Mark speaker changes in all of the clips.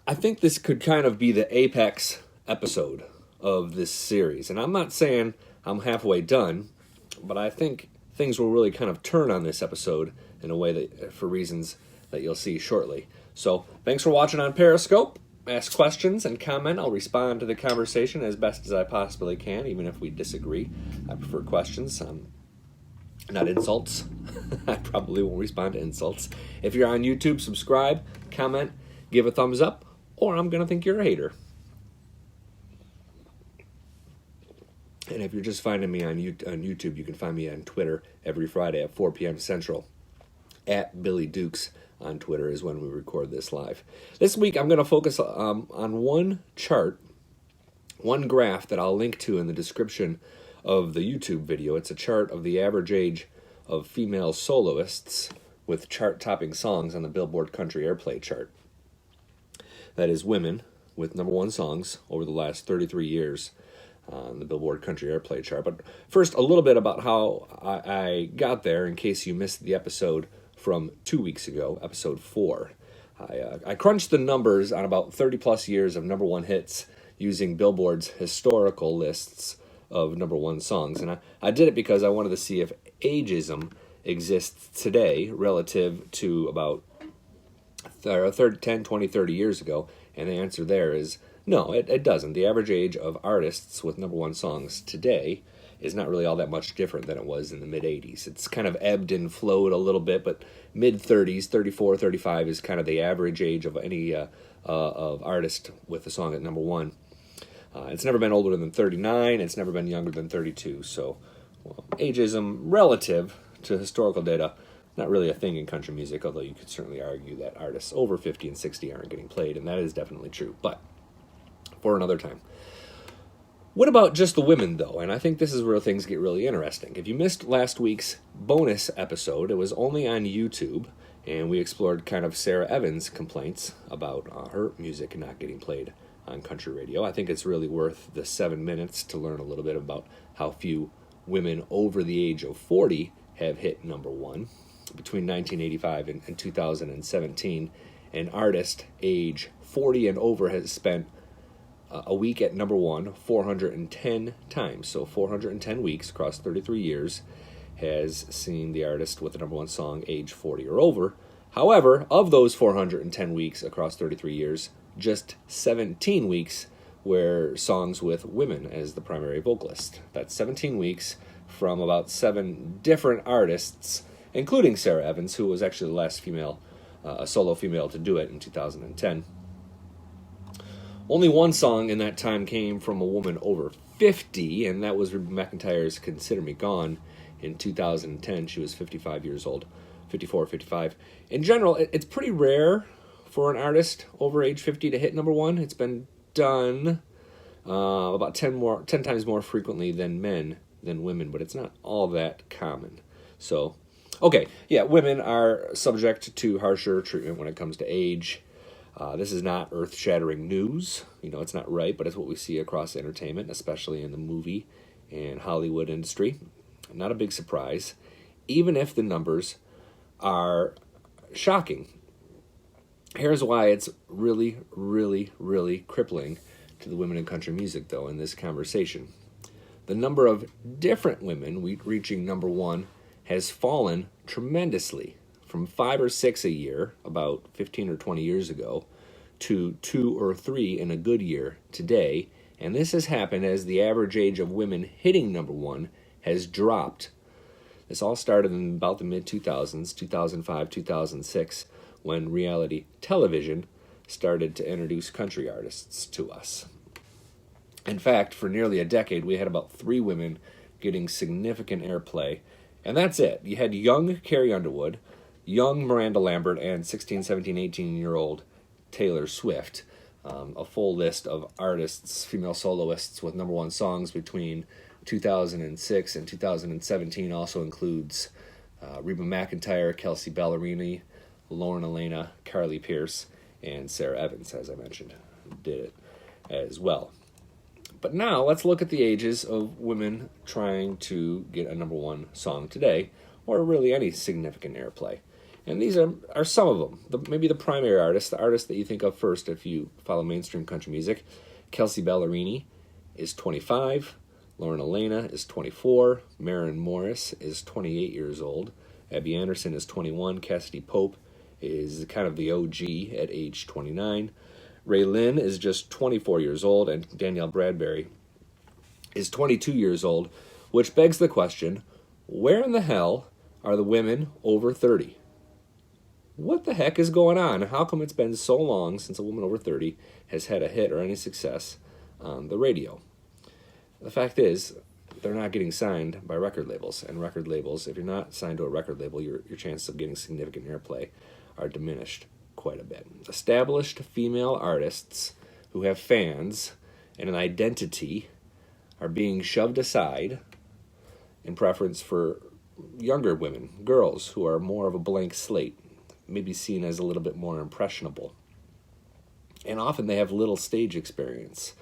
Speaker 1: I think this could kind of be the apex episode of this series. And I'm not saying I'm halfway done, but I think things will really kind of turn on this episode in a way that, for reasons that you'll see shortly. So, thanks for watching on Periscope. Ask questions and comment. I'll respond to the conversation as best as I possibly can, even if we disagree. I prefer questions, not insults. I probably won't respond to insults. If you're on YouTube, subscribe, comment, give a thumbs up, or I'm going to think you're a hater. And if you're just finding me on YouTube, you can find me on Twitter every Friday at 4 p.m. Central. At Billy Dukes on Twitter is when we record this live. This week I'm going to focus on one chart, one graph that I'll link to in the description of the YouTube video. It's a chart of the average age of female soloists with chart-topping songs on the Billboard Country Airplay chart. That is women with number one songs over the last 33 years on the Billboard Country Airplay chart. But first, a little bit about how I got there in case you missed the episode from 2 weeks ago, episode 4. I crunched the numbers on about 30-plus years of number one hits using Billboard's historical lists of number one songs. And I did it because I wanted to see if ageism exists today relative to about 10, 20, 30 years ago. And the answer there is no, it doesn't. The average age of artists with number one songs today is not really all that much different than it was in the mid-'80s. It's kind of ebbed and flowed a little bit, but mid-30s, 34, 35 is kind of the average age of any of artist with a song at number one. It's never been older than 39. It's never been younger than 32. So ageism relative to historical data, not really a thing in country music, although you could certainly argue that artists over 50 and 60 aren't getting played, and that is definitely true. But for another time. What about just the women, though? And I think this is where things get really interesting. If you missed last week's bonus episode, it was only on YouTube, and we explored kind of Sara Evans' complaints about her music not getting played on country radio. I think it's really worth the 7 minutes to learn a little bit about how few women over the age of 40 have hit number one. Between 1985 and 2017, an artist age 40 and over has spent a week at number one 410 times. So 410 weeks across 33 years has seen the artist with the number one song age 40 or over. However, of those 410 weeks across 33 years, just 17 weeks were songs with women as the primary vocalist. That's 17 weeks from about 7 different artists, including Sara Evans, who was actually the last female, a solo female to do it in 2010. Only one song in that time came from a woman over 50, and that was Reba McEntire's Consider Me Gone in 2010. She was 55 years old, 54, 55. In general, it's pretty rare for an artist over age 50 to hit number one. It's been done about 10 times more frequently than women, but it's not all that common. So, okay, yeah, women are subject to harsher treatment when it comes to age. This is not earth-shattering news. It's not right, but it's what we see across entertainment, especially in the movie and Hollywood industry. Not a big surprise, even if the numbers are shocking. Here's why it's really, really, really crippling to the women in country music, though, in this conversation. The number of different women reaching number one has fallen tremendously, from 5 or 6 a year, about 15 or 20 years ago, to 2 or 3 in a good year today. And this has happened as the average age of women hitting number one has dropped. This all started in about the mid-2000s, 2005, 2006, when reality television started to introduce country artists to us. In fact, for nearly a decade, we had about 3 women getting significant airplay, and that's it. You had young Carrie Underwood, young Miranda Lambert, and 16, 17, 18-year-old Taylor Swift. A full list of artists, female soloists with number one songs between 2006 and 2017 also includes Reba McEntire, Kelsea Ballerini, Lauren Elena, Carly Pearce, and Sara Evans, as I mentioned, did it as well. But now let's look at the ages of women trying to get a number one song today, or really any significant airplay. And these are some of them. Maybe the primary artists, the artist that you think of first if you follow mainstream country music. Kelsea Ballerini is 25. Lauren Elena is 24. Maren Morris is 28 years old. Abby Anderson is 21. Cassidy Pope is kind of the OG at age 29. Ray Lynn is just 24 years old, and Danielle Bradbury is 22 years old, which begs the question, where in the hell are the women over 30? What the heck is going on? How come it's been so long since a woman over 30 has had a hit or any success on the radio? The fact is, they're not getting signed by record labels. And record labels, if you're not signed to a record label, your chances of getting significant airplay are diminished quite a bit. Established female artists who have fans and an identity are being shoved aside in preference for younger women, girls who are more of a blank slate, maybe seen as a little bit more impressionable. And often they have little stage experience.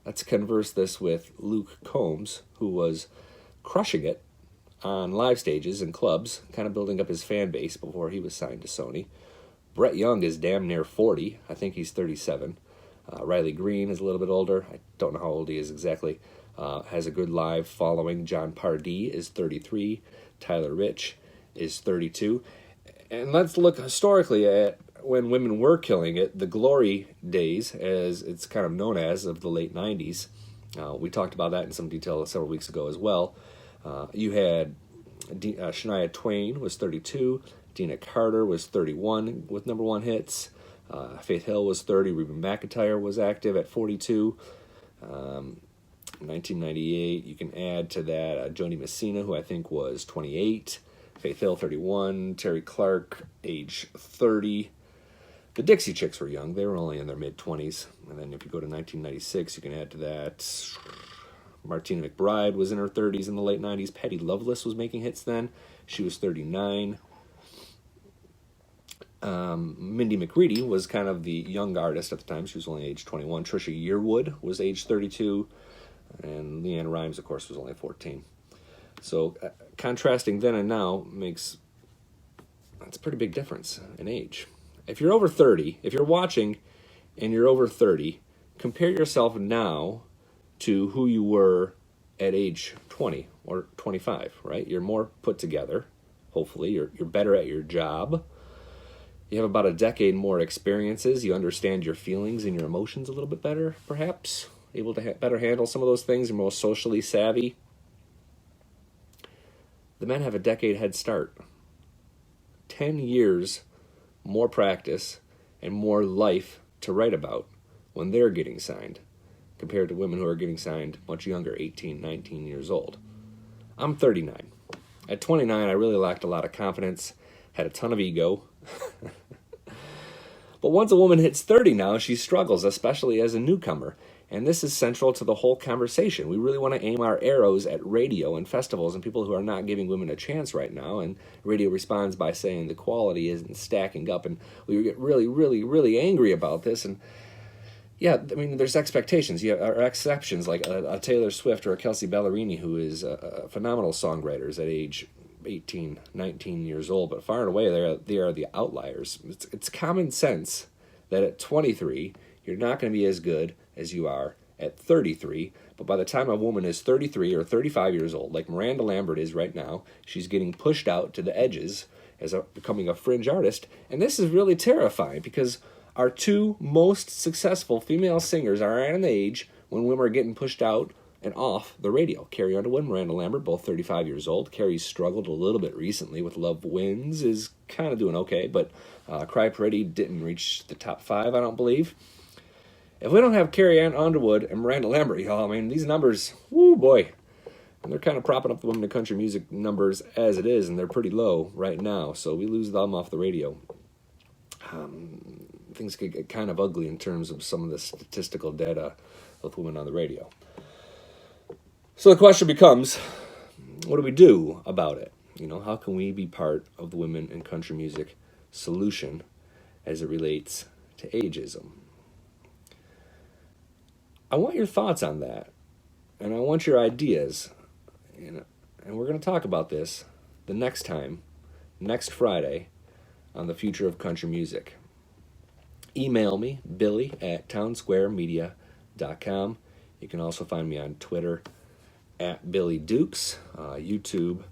Speaker 1: Let's converse this with Luke Combs, who was crushing it on live stages and clubs, kind of building up his fan base before he was signed to Sony. Brett Young is damn near 40. I think he's 37. Riley Green is a little bit older. I don't know how old he is exactly. Has a good live following. John Pardee is 33. Tyler Rich is 32. And let's look historically at when women were killing it, the glory days, as it's kind of known as, of the late 90s. We talked about that in some detail several weeks ago as well. You had Shania Twain was 32. Dina Carter was 31 with number one hits. Faith Hill was 30. Reba McEntire was active at 42. 1998, you can add to that Joni Messina, who I think was 28. Faith Hill, 31. Terry Clark, age 30. The Dixie Chicks were young. They were only in their mid-20s. And then if you go to 1996, you can add to that Martina McBride was in her 30s in the late 90s. Patty Loveless was making hits then. She was 39. Mindy McCready was kind of the young artist at the time. She was only age 21. Trisha Yearwood was age 32. And Leanne Rimes, of course, was only 14. So contrasting then and now that's a pretty big difference in age. If you're over 30, if you're watching and you're over 30, compare yourself now to who you were at age 20 or 25, right? You're more put together, hopefully. You're better at your job. You have about a decade more experiences. You understand your feelings and your emotions a little bit better, perhaps. Able to better handle some of those things. You're more socially savvy. The men have a decade head start. 10 years more practice and more life to write about when they're getting signed compared to women who are getting signed much younger, 18, 19 years old. I'm 39. At 29, I really lacked a lot of confidence, had a ton of ego. But once a woman hits 30 now, she struggles, especially as a newcomer. And this is central to the whole conversation. We really want to aim our arrows at radio and festivals and people who are not giving women a chance right now. And radio responds by saying the quality isn't stacking up. And we get really, really, really angry about this. And yeah, I mean, there's expectations. You have exceptions like a Taylor Swift or a Kelsea Ballerini, who is phenomenal songwriters at age 18, 19 years old. But far and away, they are the outliers. It's common sense that at 23, you're not going to be as good as you are at 33, but by the time a woman is 33 or 35 years old, like Miranda Lambert is right now, she's getting pushed out to the edges as becoming a fringe artist, and this is really terrifying because our two most successful female singers are at an age when women are getting pushed out and off the radio. Carrie Underwood, Miranda Lambert, both 35 years old. Carrie's struggled a little bit recently with Love Wins, is kind of doing okay, but Cry Pretty didn't reach the top 5, I don't believe. If we don't have Carrie Ann Underwood and Miranda Lambert, y'all, I mean, these numbers, whoo boy, and they're kind of propping up the women in country music numbers as it is, and they're pretty low right now, so we lose them off the radio. Things could get kind of ugly in terms of some of the statistical data with women on the radio. So the question becomes, what do we do about it? You know, how can we be part of the women in country music solution as it relates to ageism? I want your thoughts on that, and I want your ideas, and we're going to talk about this the next time, next Friday, on the future of country music. Email me, billy@townsquaremedia.com. You can also find me on Twitter @BillyDukes. YouTube,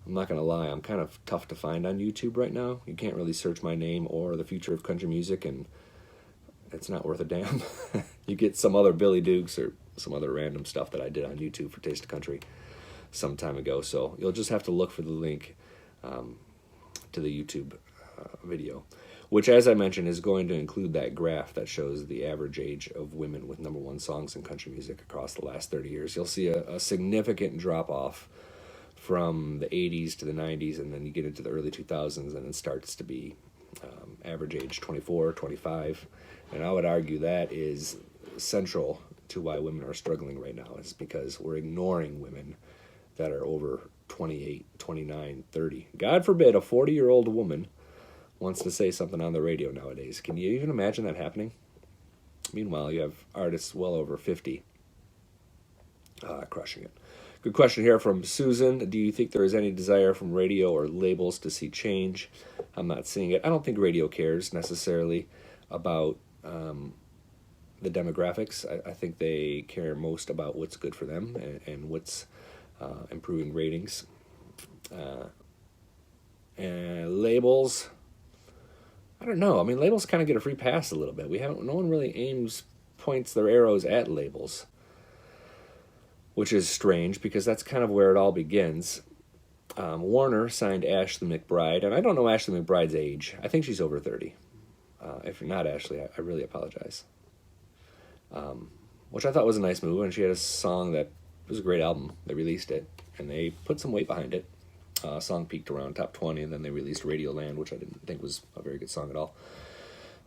Speaker 1: I'm not going to lie, I'm kind of tough to find on YouTube right now. You can't really search my name or the future of country music, and it's not worth a damn. You get some other Billy Dukes or some other random stuff that I did on YouTube for Taste of Country some time ago. So you'll just have to look for the link to the YouTube video, which, as I mentioned, is going to include that graph that shows the average age of women with number one songs in country music across the last 30 years. You'll see a significant drop-off from the 80s to the 90s, and then you get into the early 2000s, and it starts to be average age 24, 25. And I would argue that is central to why women are struggling right now, is because we're ignoring women that are over 28, 29, 30. God forbid a 40-year-old woman wants to say something on the radio nowadays. Can you even imagine that happening? Meanwhile, you have artists well over 50 crushing it. Good question here from Susan. Do you think there is any desire from radio or labels to see change? I'm not seeing it. I don't think radio cares necessarily about the demographics. I think they care most about what's good for them and what's improving ratings. And labels, I don't know. I mean, labels kind of get a free pass a little bit. No one really points their arrows at labels, which is strange because that's kind of where it all begins. Warner signed Ashley McBryde, and I don't know Ashley McBryde's age. I think she's over 30. If you're not Ashley, I really apologize. Which I thought was a nice move, and she had a song that was a great album. They released it, and they put some weight behind it. Song peaked around top 20, and then they released Radioland, which I didn't think was a very good song at all.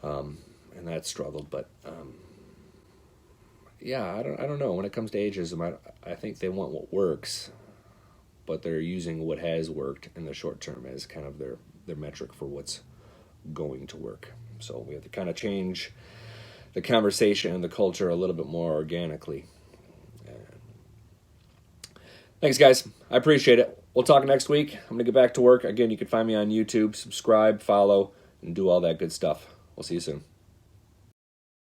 Speaker 1: And that struggled, but yeah, I don't know. When it comes to ageism, I think they want what works, but they're using what has worked in the short term as kind of their metric for what's going to work. So we have to kind of change the conversation and the culture a little bit more organically. Thanks, guys. I appreciate it. We'll talk next week. I'm going to get back to work. Again, you can find me on YouTube. Subscribe, follow, and do all that good stuff. We'll see you soon.